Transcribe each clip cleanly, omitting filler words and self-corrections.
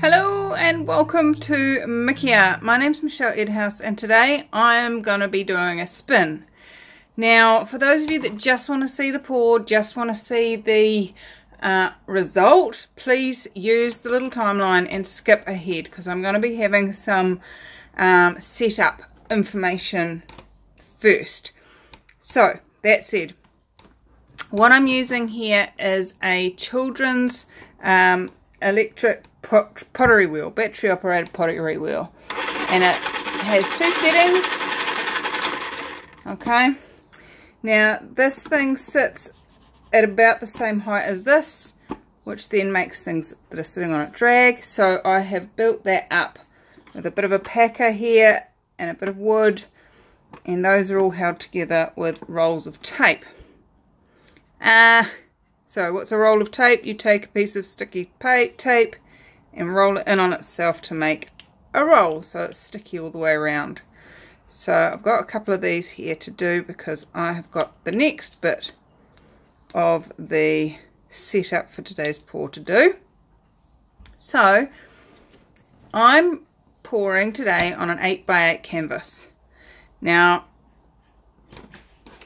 Hello and welcome to Mikia. My name's Michelle Edhouse and today I'm going to be doing a spin. Now for those of you that just want to see the pour, just want to see the result, please use the little timeline and skip ahead because I'm going to be having some setup information first. So that said, what I'm using here is a children's electric pottery wheel, battery operated pottery wheel, and it has two settings. Okay, now this thing sits at about the same height as this, which then makes things that are sitting on it drag. So I have built that up with a bit of a packer here and a bit of wood, and those are all held together with rolls of tape. So what's a roll of tape? You take a piece of sticky tape and roll it in on itself to make a roll, so it's sticky all the way around. So I've got a couple of these here to do because I have got the next bit of the setup for today's pour to do. So I'm pouring today on an 8x8 canvas. Now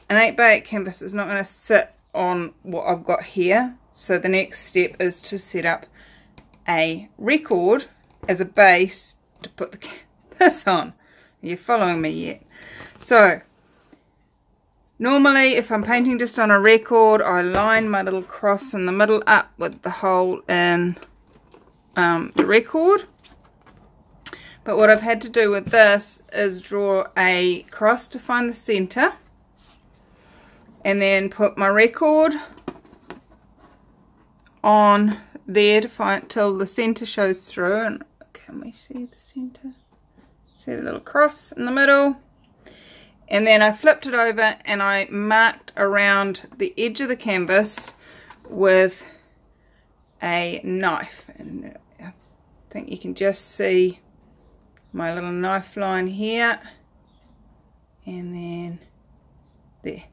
an 8x8 canvas is not going to sit on what I've got here, so the next step is to set up a record as a base to put this on. Are you following me yet? So normally if I'm painting just on a record, I line my little cross in the middle up with the hole in the record, but what I've had to do with this is draw a cross to find the center and then put my record on there to find till the center shows through. And can we see the center? See the little cross in the middle? And then I flipped it over and I marked around the edge of the canvas with a knife, and I think you can just see my little knife line here, and then there,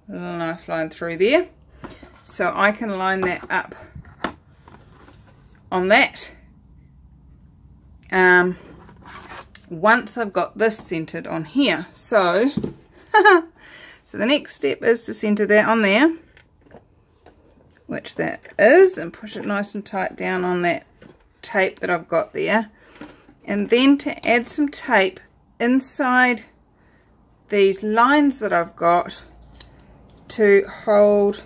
a little knife line through there, so I can line that up on that. Once I've got this centered on here, so so the next step is to center that on there, which that is, and push it nice and tight down on that tape that I've got there, and then to add some tape inside these lines that I've got to hold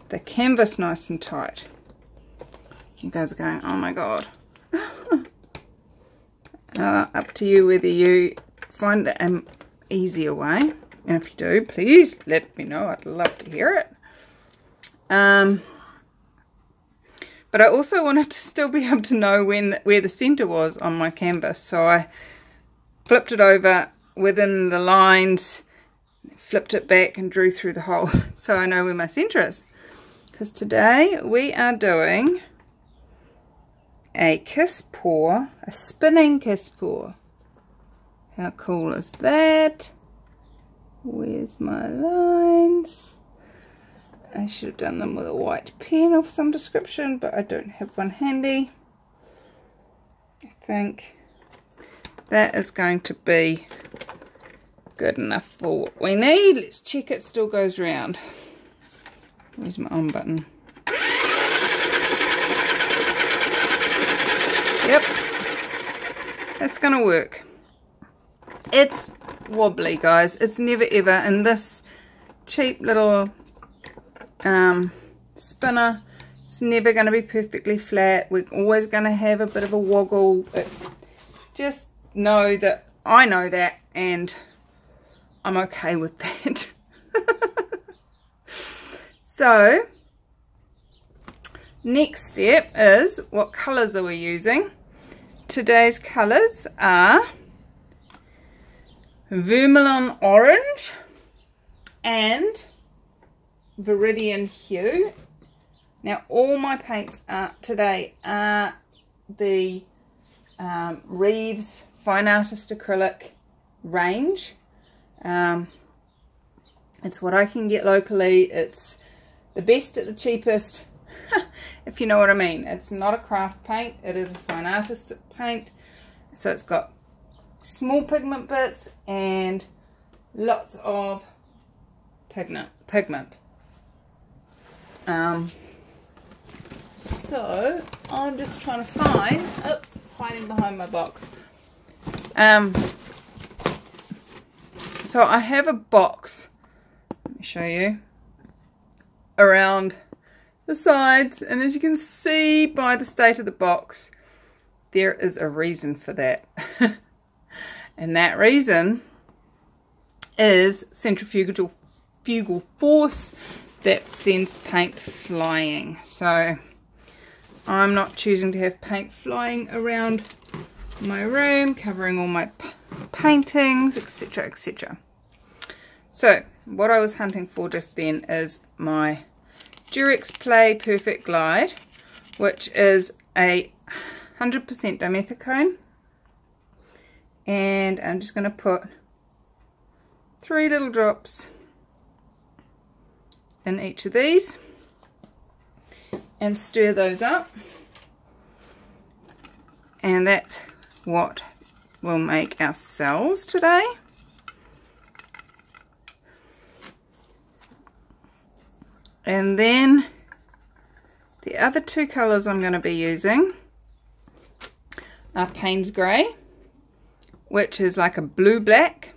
the canvas nice and tight. You guys are going, oh my god. Up to you whether you find an easier way, and if you do, please let me know. I'd love to hear it. But I also wanted to still be able to know where the center was on my canvas, so I flipped it over within the lines, flipped it back and drew through the hole so I know where my center is, because today we are doing a kiss pour, a spinning kiss pour. How cool is that? Where's my lines? I should have done them with a white pen of some description, but I don't have one handy. I think that is going to be good enough for what we need. Let's check it still goes round. Where's my on button? Yep, that's gonna work. It's wobbly, guys. It's never ever in this cheap little spinner. It's never going to be perfectly flat. We're always going to have a bit of a woggle. Just know that I know that, and I'm okay with that. So next step is, what colours are we using? Today's colours are vermilion orange and viridian hue. Now all my paints today are the Reeves Fine Artist Acrylic range. It's what I can get locally. It's the best at the cheapest. if you know what I mean. It's not a craft paint, it is a fine artist paint. So it's got small pigment bits and lots of pigment. So I'm just trying to find, oops, it's hiding behind my box. So I have a box, let me show you, around the sides, and as you can see by the state of the box, there is a reason for that. And that reason is centrifugal force that sends paint flying. So I'm not choosing to have paint flying around my room, covering all my paintings, etc, etc. So what I was hunting for just then is my Durex Play Perfect Glide, which is a 100% dimethicone, and I'm just going to put 3 little drops in each of these and stir those up, and that's what we'll make our cells today. And then the other 2 colours I'm going to be using are Payne's Grey, which is like a blue-black.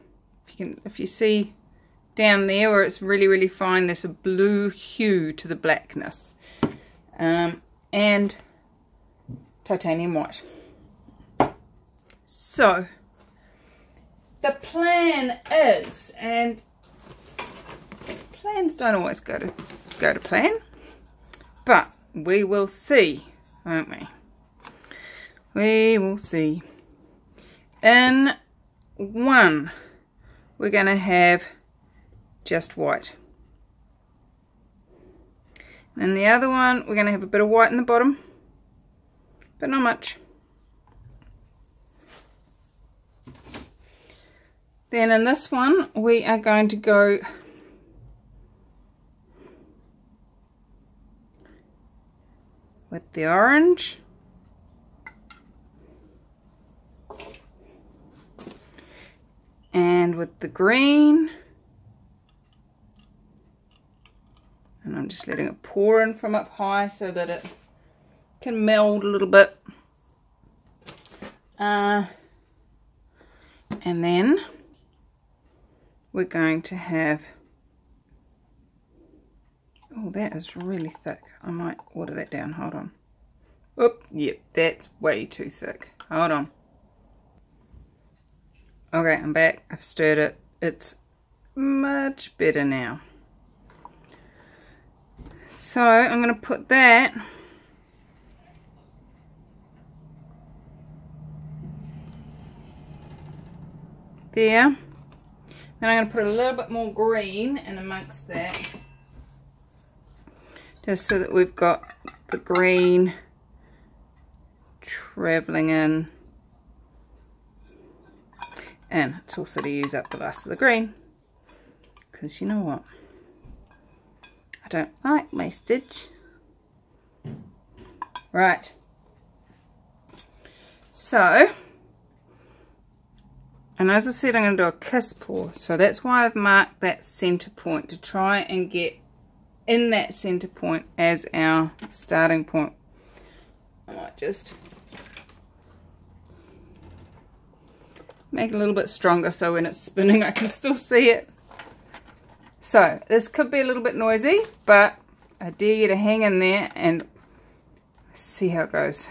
If you see down there where it's really fine, there's a blue hue to the blackness. And titanium white. So the plan is, and plans don't always go to plan, but we will see, won't we? We will see. In one, we're going to have just white. And the other one, we're going to have a bit of white in the bottom, but not much. Then in this one, we are going to go with the orange. And with the green. And I'm just letting it pour in from up high so that it can meld a little bit. And then we're going to have, oh, that is really thick. I might water that down. Hold on. Oop, yep, that's way too thick. Hold on. Okay, I'm back. I've stirred it. It's much better now. So I'm going to put that there. Then I'm going to put a little bit more green in amongst that, just so that we've got the green travelling in. And it's also to use up the last of the green, because you know what, I don't like wastage. Right, so, and as I said, I'm going to do a kiss pour, so that's why I've marked that centre point, to try and get in that centre point as our starting point. I might just make it a little bit stronger so when it's spinning I can still see it. So this could be a little bit noisy, but I dare you to hang in there and see how it goes.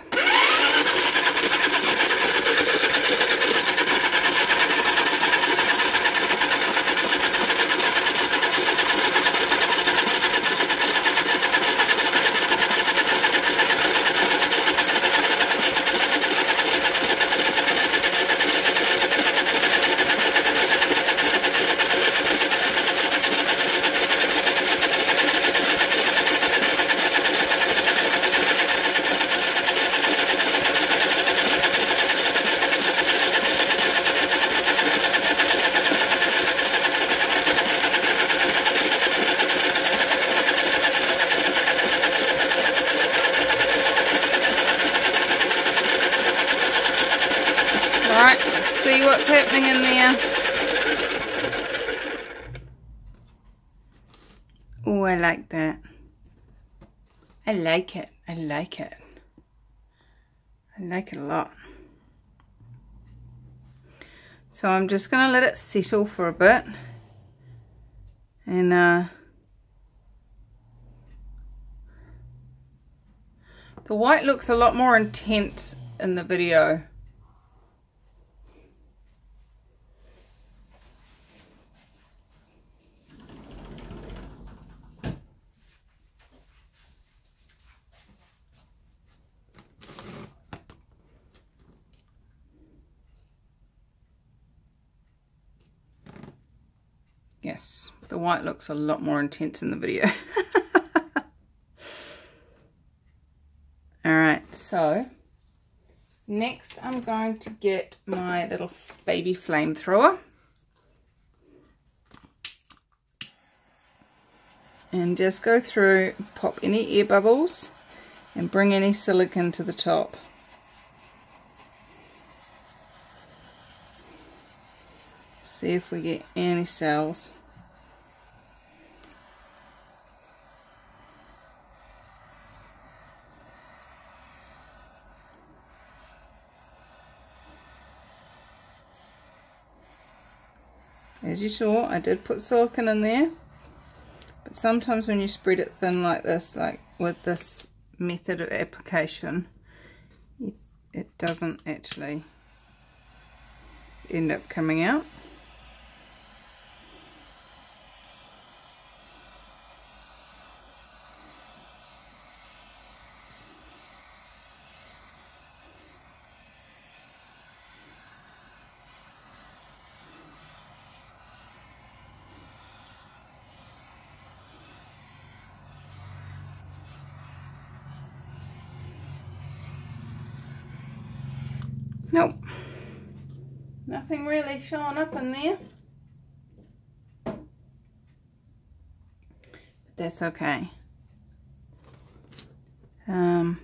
what's happening in there. Oh, I like that. I like it. I like it. I like it a lot. So I'm just going to let it settle for a bit. And the white looks a lot more intense in the video. Yes, the white looks a lot more intense in the video. Alright, so next I'm going to get my little baby flamethrower and just go through, pop any air bubbles and bring any silicone to the top. See if we get any cells. As you saw, I did put silicone in there, but sometimes when you spread it thin like this, like with this method of application, it doesn't actually end up coming out. Nope, nothing really showing up in there, but that's okay. One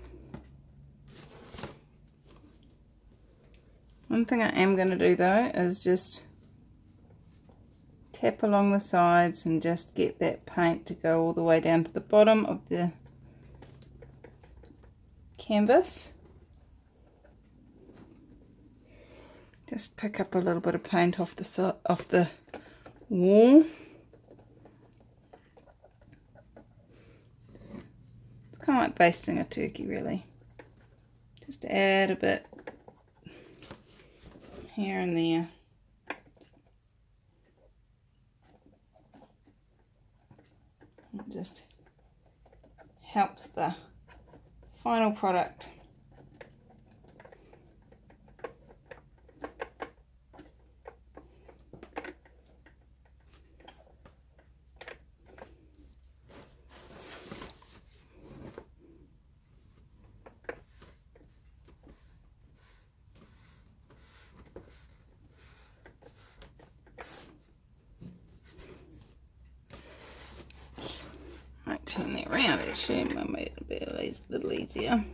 thing I am going to do though is just tap along the sides and just get that paint to go all the way down to the bottom of the canvas. Just pick up a little bit of paint off the wall. It's kind of like basting a turkey, really. Just add a bit here and there. It just helps the final product. Turn that around actually, it might make it a little easier.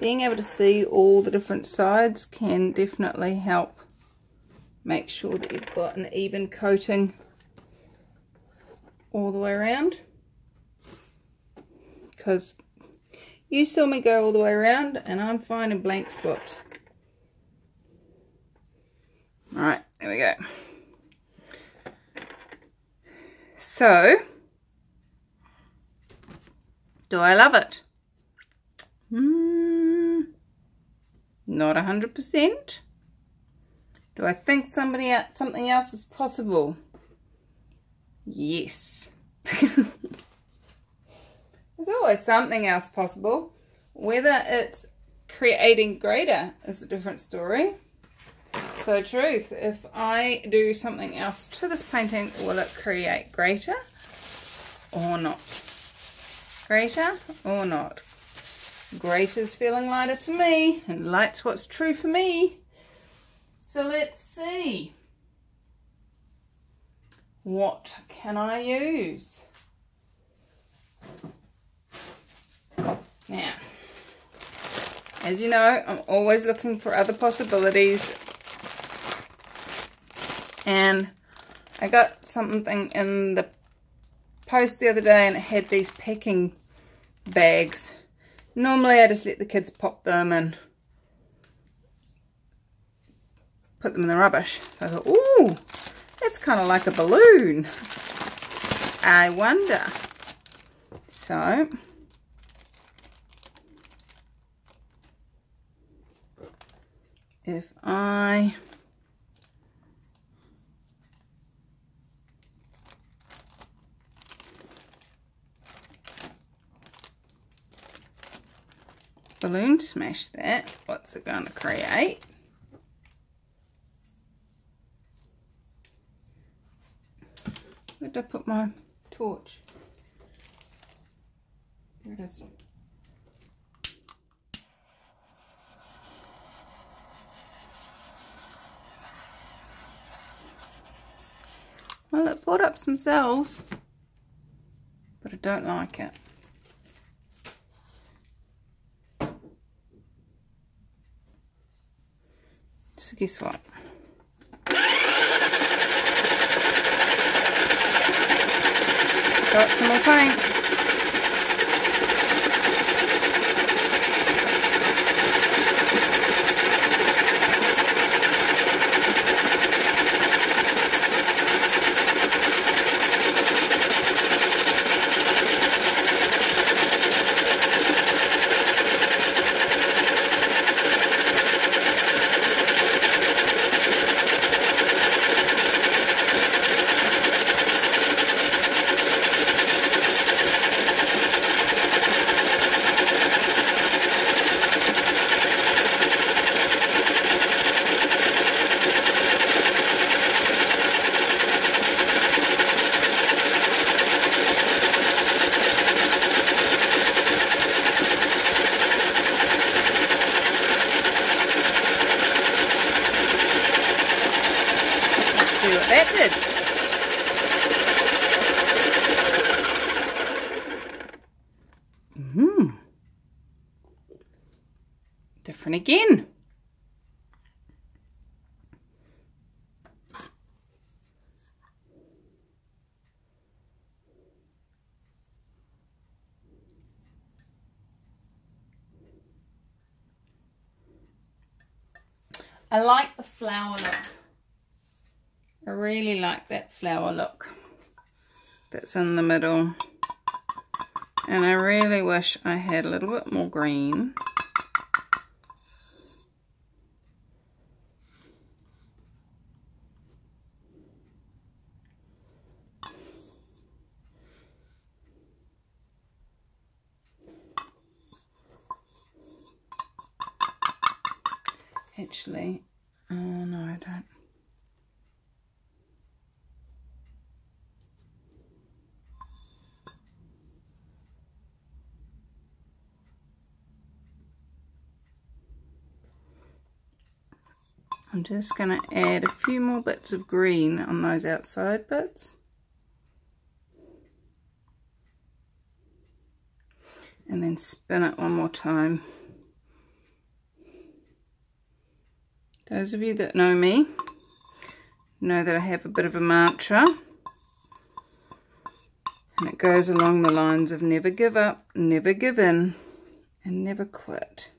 Being able to see all the different sides can definitely help make sure that you've got an even coating all the way around, because you saw me go all the way around and I'm finding blank spots. Alright, there we go. So, do I love it? Not 100%. Do I think something else is possible? Yes. There's always something else possible. Whether it's creating greater is a different story. So truth, if I do something else to this painting, will it create greater or not? Greater or not? Great is feeling lighter to me, and light's what's true for me. So let's see. What can I use? Now, as you know, I'm always looking for other possibilities. And I got something in the post the other day, and it had these packing bags. Normally I just let the kids pop them and put them in the rubbish. So I thought, ooh, that's kind of like a balloon. I wonder. So if I balloon smash that, what's it going to create? Where did I put my torch? There it is. Well, it brought up some cells, but I don't like it. So guess what? Got some more paint. That did. Different again. I like the flower look. I really like that flower look that's in the middle, and I really wish I had a little bit more green. Actually, oh no, I don't. I'm just going to add a few more bits of green on those outside bits. And then spin it one more time. Those of you that know me know that I have a bit of a mantra. And it goes along the lines of never give up, never give in, and never quit.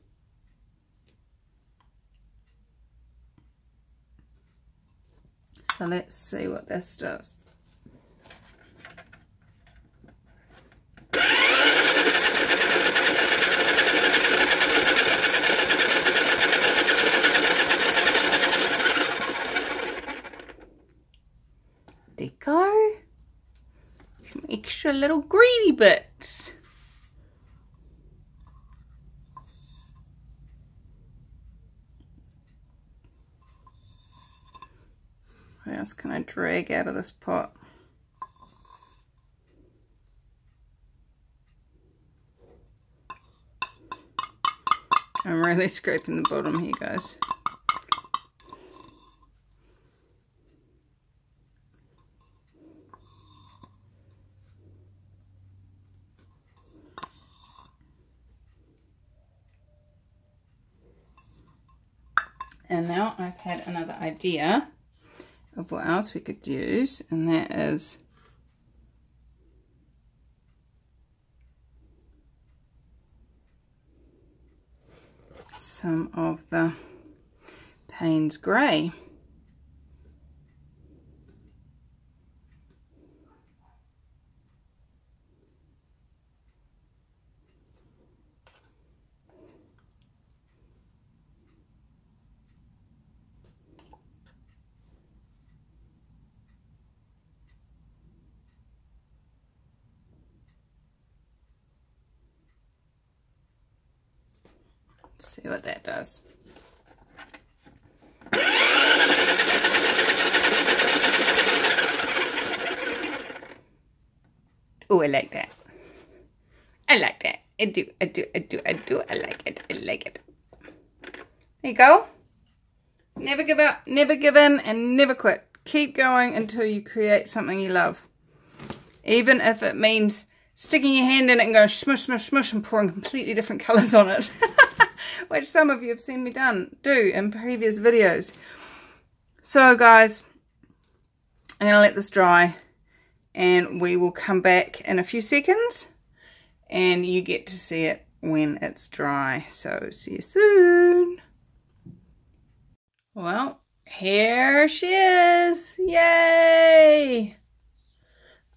So let's see what this does. There you go. Some extra little greedy bits. What else can I drag out of this pot? really scraping the bottom here, guys. And now I've had another idea of what else we could use, and that is some of the Payne's Grey. See what that does. Oh, I like that. I like that. I do. I like it. I like it. There you go. Never give up, never give in, and never quit. Keep going until you create something you love. Even if it means sticking your hand in it and going smush, smush, smush and pouring completely different colours on it. Which some of you have seen me do in previous videos. So guys, I'm going to let this dry and we will come back in a few seconds and you get to see it when it's dry. So see you soon. Well, here she is. Yay!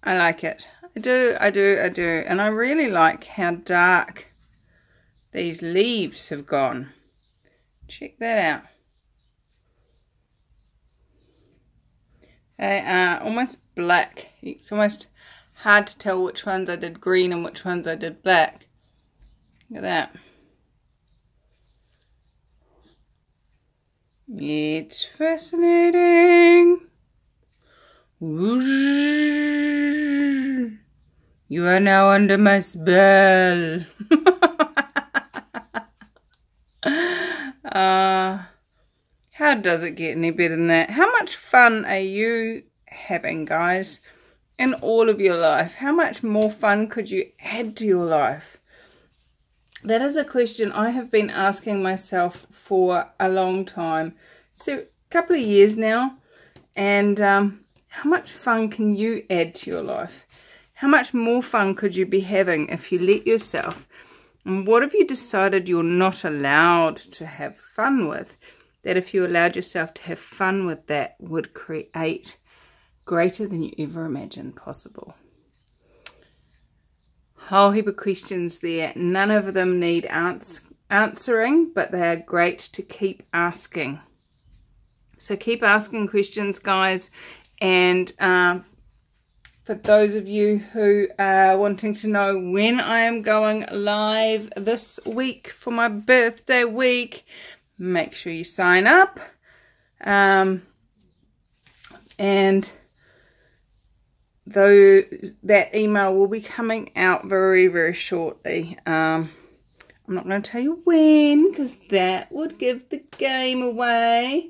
I like it. I do. And I really like how dark these leaves have gone. Check that out. They are almost black. It's almost hard to tell which ones I did green and which ones I did black. Look at that. It's fascinating. Whoosh. You are now under my spell. How does it get any better than that? How much fun are you having, guys, in all of your life? How much more fun could you add to your life? That is a question I have been asking myself for a long time. So, a couple of years now. And how much fun can you add to your life? How much more fun could you be having if you let yourself? And what have you decided you're not allowed to have fun with? That if you allowed yourself to have fun with that would create greater than you ever imagined possible. Whole heap of questions there. None of them need answering, but they are great to keep asking. So keep asking questions, guys. And for those of you who are wanting to know when I am going live this week for my birthday week, make sure you sign up. And though that email will be coming out very, very shortly. I'm not going to tell you when, because that would give the game away.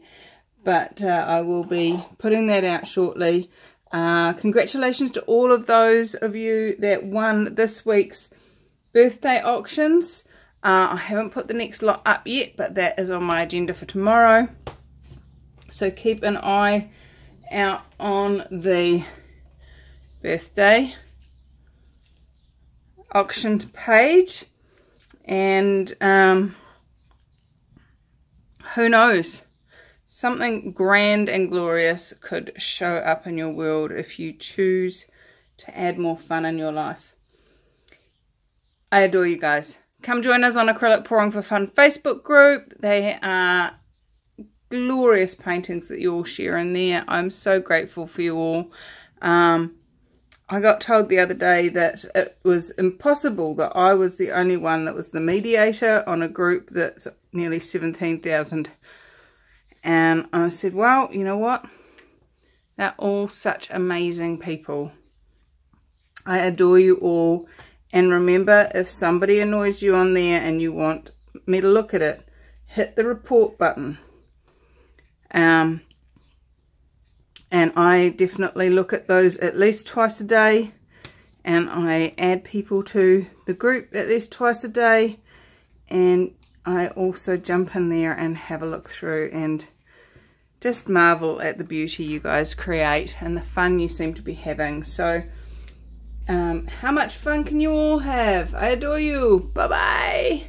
But I will be putting that out shortly. Congratulations to all of those of you that won this week's birthday auctions. I haven't put the next lot up yet, but that is on my agenda for tomorrow. So keep an eye out on the birthday auction page. And who knows? Something grand and glorious could show up in your world if you choose to add more fun in your life. I adore you guys. Come join us on Acrylic Pouring for Fun Facebook group. They are glorious paintings that you all share in there. I'm so grateful for you all. I got told the other day that it was impossible that I was the only one that was the mediator on a group that's nearly 17,000. And I said, well, you know what? They're all such amazing people. I adore you all. And remember, if somebody annoys you on there and you want me to look at it, hit the report button. And I definitely look at those at least twice a day, and I add people to the group at least twice a day, and I also jump in there and have a look through and just marvel at the beauty you guys create and the fun you seem to be having. So how much fun can you all have? I adore you. Bye bye.